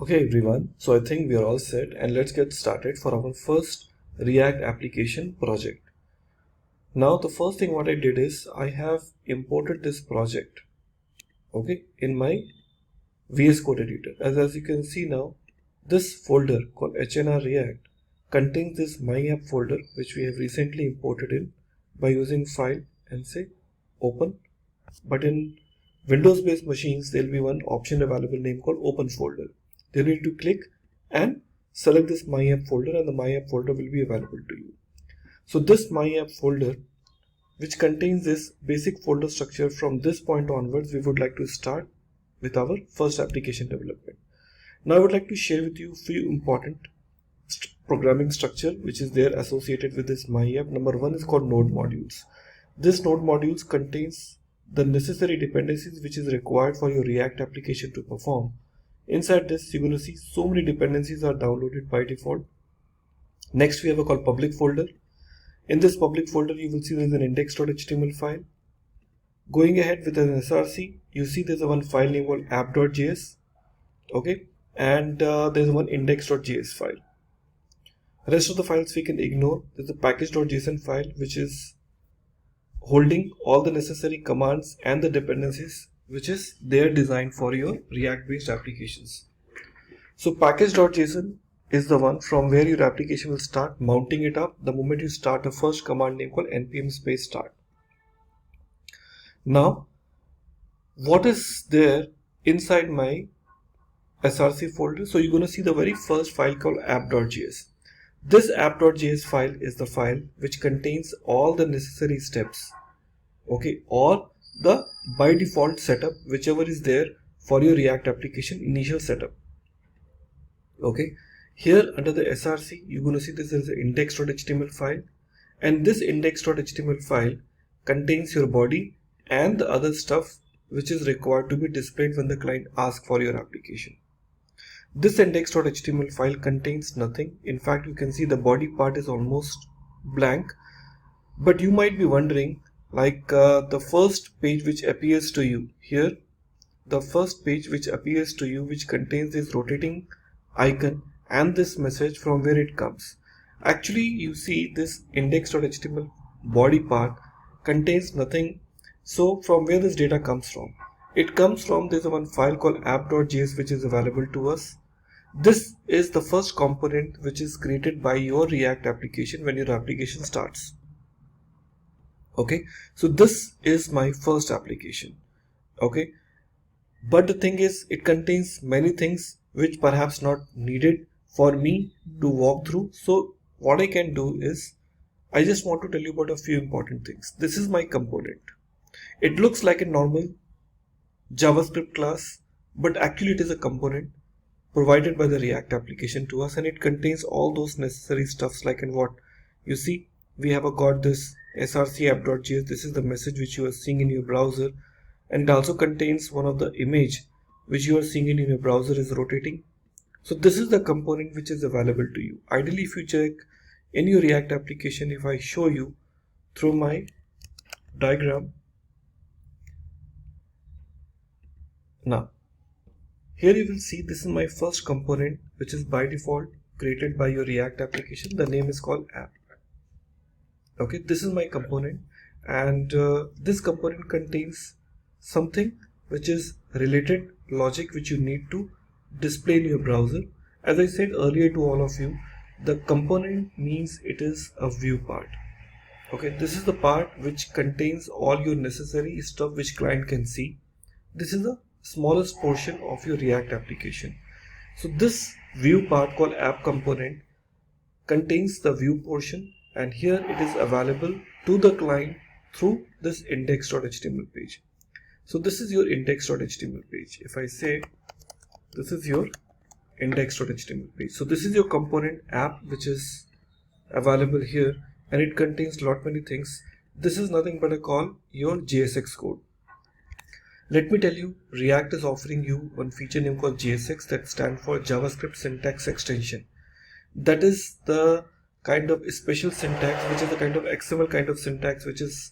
Okay everyone, so I think we are all set and let's get started for our first React application project. Now the first thing what I did is I have imported this project, okay, in my VS Code editor. As you can see now, this folder called HNR React contains this my app folder which we have recently imported in by using file and say open. But in Windows based machines there will be one option available named called open folder. You need to click and select this my app folder and the my app folder will be available to you. So this my app folder, which contains this basic folder structure, from this point onwards we would like to start with our first application development. Now I would like to share with you a few important programming structure which is there associated with this my app. Number one is called node modules. This node modules contains the necessary dependencies which is required for your React application to perform. Inside this you're going to see so many dependencies are downloaded by default. Next we have a called public folder. In this public folder you will see there is an index.html file. Going ahead with an SRC, you see there's a one file name called app.js, okay, and there's one index.js file. Rest of the files we can ignore. There's a package.json file which is holding all the necessary commands and the dependencies which is there designed for your React based applications. So package.json is the one from where your application will start mounting it up the moment you start a first command name called npm space start. Now what is there inside my src folder? So you're going to see the very first file called app.js. This app.js file is the file which contains all the necessary steps, okay, or the by default setup whichever is there for your React application initial setup. Okay, here under the src you're going to see this is an index.html file, and this index.html file contains your body and the other stuff which is required to be displayed when the client asks for your application. This index.html file contains nothing. In fact, you can see the body part is almost blank, but you might be wondering, like the first page which appears to you here, the first page which appears to you which contains this rotating icon and this message, from where it comes. Actually you see this index.html body part contains nothing. So from where this data comes from? It comes from this one file called app.js which is available to us. This is the first component which is created by your React application when your application starts. Okay, so this is my first application. Okay, but the thing is it contains many things which perhaps not needed for me to walk through. So what I can do is I just want to tell you about a few important things. This is my component. It looks like a normal JavaScript class, but actually it is a component provided by the React application to us, and it contains all those necessary stuffs. Like in what you see, we have got this src app.js. This is the message which you are seeing in your browser, and it also contains one of the image which you are seeing in your browser is rotating. So this is the component which is available to you. Ideally, if you check in your React application, if I show you through my diagram, now here you will see this is my first component which is by default created by your React application. The name is called app. Okay, this is my component, and this component contains something which is related logic which you need to display in your browser. As I said earlier to all of you, the component means it is a view part. Okay, this is the part which contains all your necessary stuff which client can see. This is the smallest portion of your React application. So this view part called app component contains the view portion, and here it is available to the client through this index.html page. So this is your index.html page. If I say this is your index.html page, so this is your component app which is available here, and it contains lot many things. This is nothing but a call your JSX code. Let me tell you, React is offering you one feature name called JSX, that stands for JavaScript Syntax Extension. That is the kind of special syntax which is a kind of XML kind of syntax which is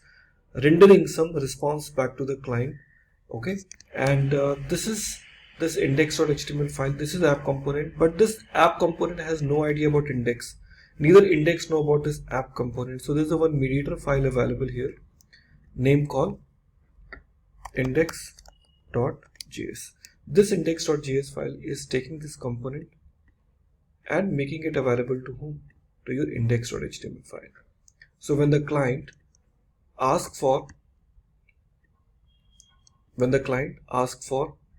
rendering some response back to the client. Okay, and this is this index.html file. This is app component, but this app component has no idea about index. Neither index know about this app component. So there's a one mediator file available here, name called index.js. This index.js file is taking this component and making it available to whom? To your index.html file. So when the client asks for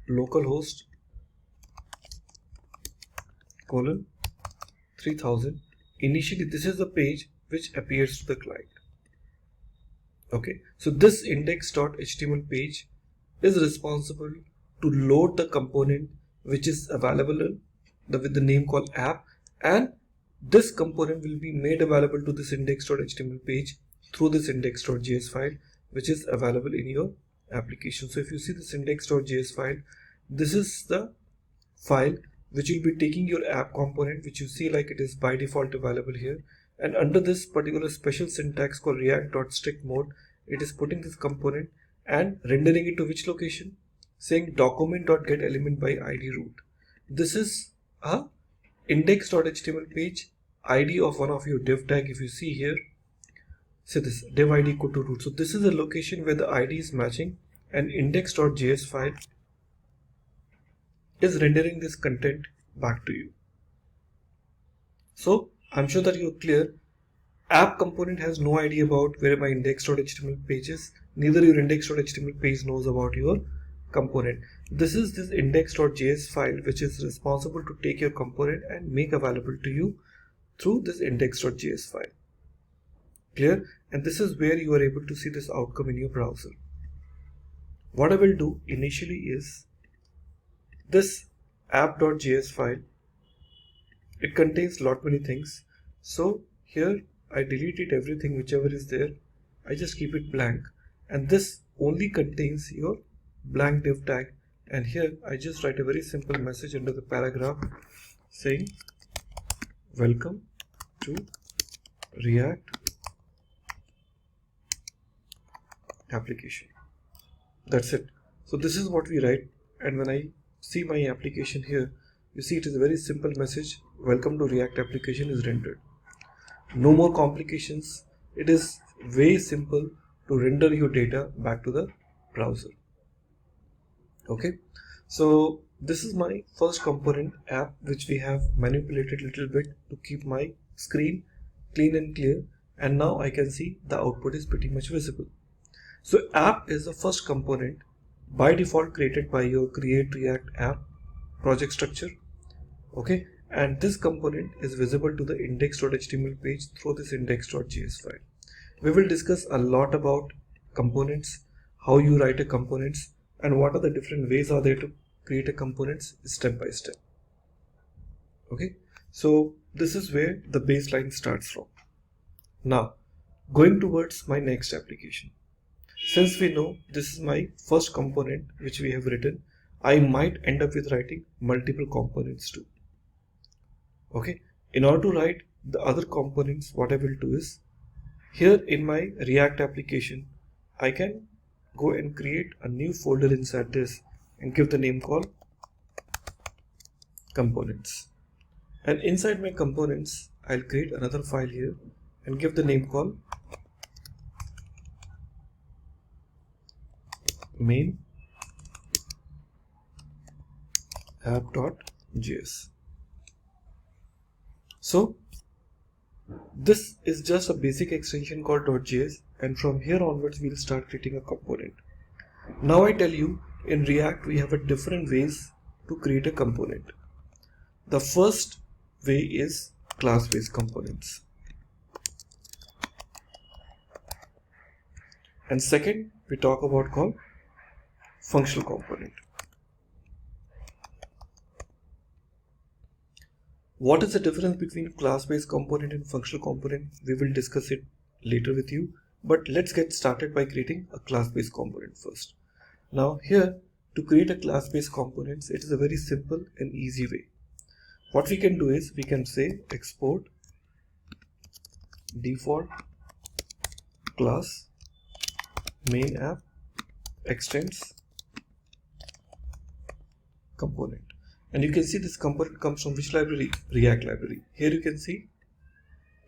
localhost colon 3000, initially this is the page which appears to the client. Okay, so this index.html page is responsible to load the component which is available with the name called app, and this component will be made available to this index.html page through this index.js file which is available in your application. So if you see this index.js file, this is the file which will be taking your app component, which you see like it is by default available here, and under this particular special syntax called react.strict mode, it is putting this component and rendering it to which location? Saying document.getElement by id root. This is a index.html page id of one of your div tag. If you see here, say this div id equal to root. So this is a location where the id is matching, and index.js file is rendering this content back to you. So I'm sure that you're clear. App component has no idea about where my index.html page is. Neither your index.html page knows about your component. This is this index.js file which is responsible to take your component and make available to you through this index.js file. Clear? And this is where you are able to see this outcome in your browser. What I will do initially is this app.js file. It contains lot many things. So here I deleted everything whichever is there. I just keep it blank, and this only contains your blank div tag, and here I just write a very simple message under the paragraph saying welcome to React application. That's it. So this is what we write, and when I see my application here, you see it is a very simple message. Welcome to React application is rendered. No more complications. It is very simple to render your data back to the browser. Okay, so this is my first component app which we have manipulated a little bit to keep my screen clean and clear, and now I can see the output is pretty much visible. So app is the first component by default created by your create react app project structure. Okay, and this component is visible to the index.html page through this index.js file. We will discuss a lot about components, how you write a components, and what are the different ways are there to create a components step by step. Okay, so this is where the baseline starts from. Now going towards my next application. Since we know this is my first component which we have written, I might end up with writing multiple components too. Okay, in order to write the other components, what I will do is here in my React application, I can go and create a new folder inside this and give the name called components. And inside my components, I'll create another file here and give the name called main app.js. So this is just a basic extension called .js, and from here onwards we'll start creating a component. Now I tell you, in React we have a different ways to create a component. The first way is class-based components, and second we talk about called functional component. What is the difference between class-based component and functional component? We will discuss it later with you, but let's get started by creating a class-based component first. Now here, to create a class-based components, it is a very simple and easy way. What we can do is we can say export default class main app extends component. And you can see this component comes from which library? React library. Here you can see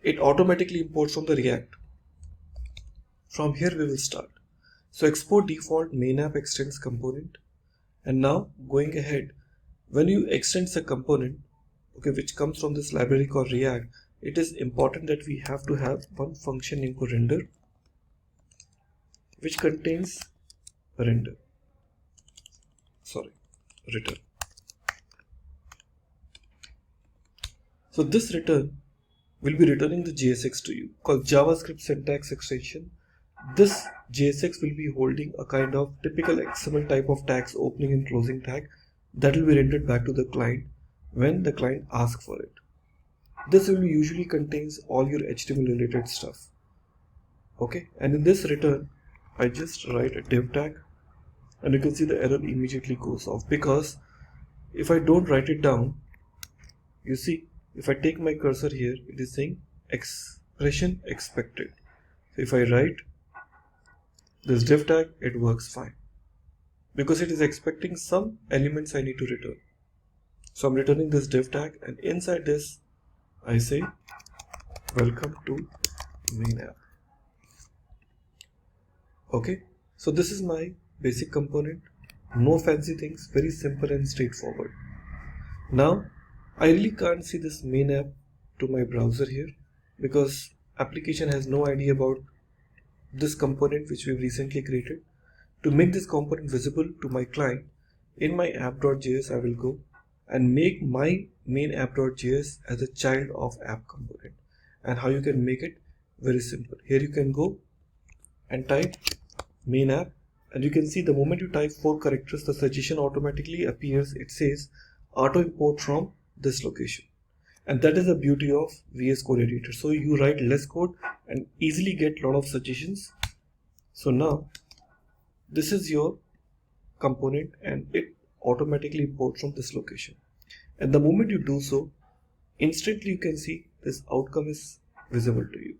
it automatically imports from the React. From here we will start. So export default main app extends component. And now going ahead, when you extend a component, okay, which comes from this library called React, it is important that we have to have one function named called render, which contains return. So this return will be returning the JSX to you called JavaScript syntax extension. This JSX will be holding a kind of typical XML type of tags, opening and closing tag, that will be rendered back to the client when the client asks for it. This will usually contains all your HTML related stuff. Okay, and in this return, I just write a div tag, and you can see the error immediately goes off, because if I don't write it down, you see, if I take my cursor here, it is saying expression expected. So if I write this div tag, it works fine, because it is expecting some elements I need to return. So I'm returning this div tag, and inside this I say welcome to main app. Okay, so this is my basic component, no fancy things, very simple and straightforward. Now I really can't see this main app to my browser here, because application has no idea about this component which we've recently created. To make this component visible to my client, in my app.js I will go and make my main app.js as a child of app component. And how you can make it? Very simple. Here you can go and type main app, and you can see the moment you type 4 characters, the suggestion automatically appears. It says auto import from this location, and that is the beauty of VS Code editor. So you write less code and easily get a lot of suggestions. So now this is your component, and it automatically imports from this location, and the moment you do so, instantly you can see this outcome is visible to you.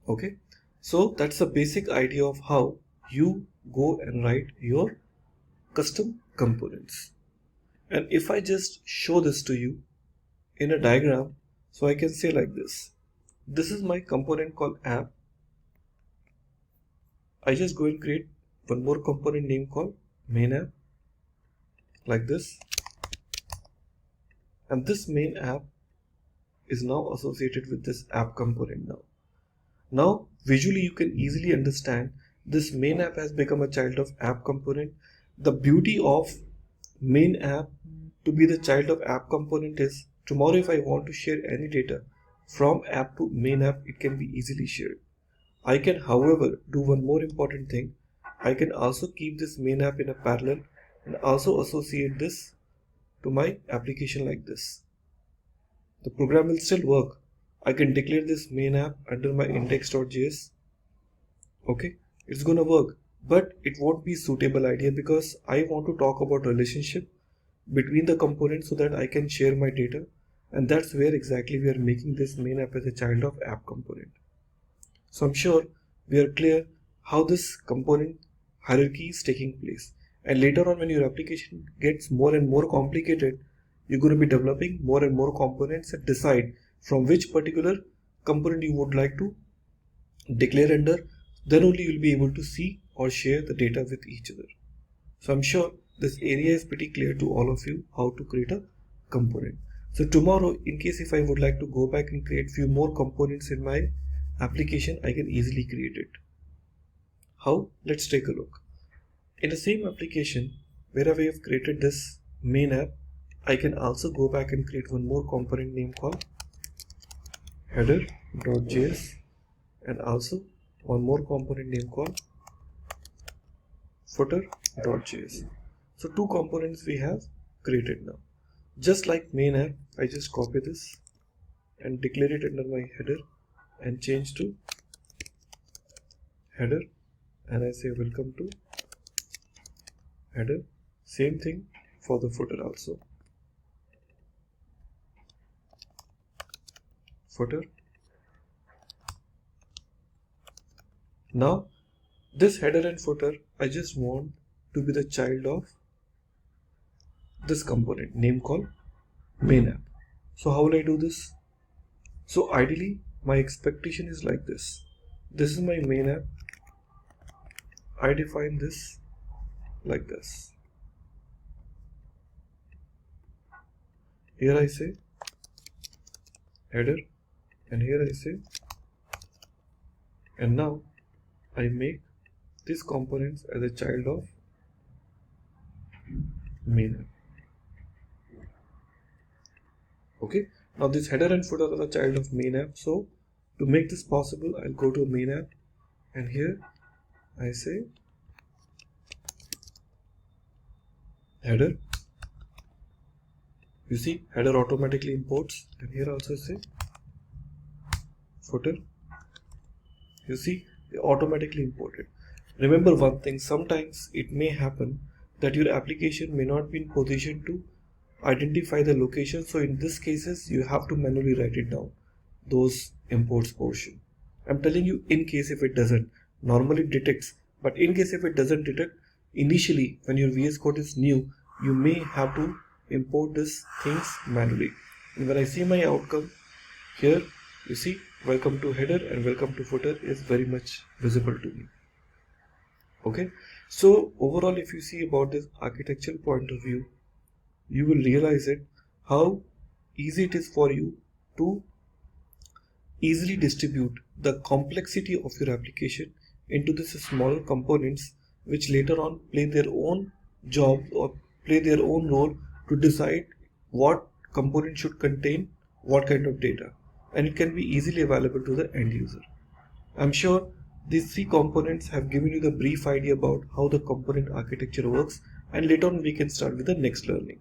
Okay, so that's the basic idea of how you go and write your custom components. And if I just show this to you in a diagram, so I can say like this. This is my component called app. I just go and create one more component name called main app, like this. And this main app is now associated with this app component now. Now visually you can easily understand this main app has become a child of app component. The beauty of main app to be the child of app component is, tomorrow if I want to share any data from app to main app, it can be easily shared. I can, however, do one more important thing. I can also keep this main app in a parallel and also associate this to my application like this. The program will still work. I can declare this main app under my index.js. Okay, it's gonna work, but it won't be suitable idea, because I want to talk about relationship between the components so that I can share my data, and that's where exactly we are making this main app as a child of app component. So I'm sure we are clear how this component hierarchy is taking place, and later on when your application gets more and more complicated, you're going to be developing more and more components and decide from which particular component you would like to declare under. Then only you'll be able to see or share the data with each other. So I'm sure this area is pretty clear to all of you how to create a component. So tomorrow, in case if I would like to go back and create few more components in my application, I can easily create it. How? Let's take a look. In the same application where we have created this main app, I can also go back and create one more component name called header.js, and also one more component name called footer.js. So 2 components we have created now. Just like main app, I just copy this and declare it under my header and change to header, and I say welcome to header. Same thing for the footer also. Footer. Now this header and footer I just want to be the child of this component name called main app. So how will I do this? So ideally my expectation is like this. This is my main app. I define this like this. Here I say header, and here I say, and now I make these components as a child of main app. Okay, now this header and footer are the child of main app. So to make this possible, I'll go to main app, and here I say header. You see, header automatically imports, and here also say footer. You see, they automatically imported. Remember one thing, sometimes it may happen that your application may not be in position to identify the location. So in this cases, you have to manually write it down, those imports portion. I'm telling you, in case if it doesn't, normally it detects, but in case if it doesn't detect, initially when your VS Code is new, you may have to import these things manually. And when I see my outcome here, you see welcome to header and welcome to footer is very much visible to me. Okay, so overall if you see about this architectural point of view, you will realize it how easy it is for you to easily distribute the complexity of your application into these smaller components, which later on play their own job or play their own role to decide what component should contain what kind of data, and it can be easily available to the end user. I'm sure these three components have given you the brief idea about how the component architecture works, and later on we can start with the next learning.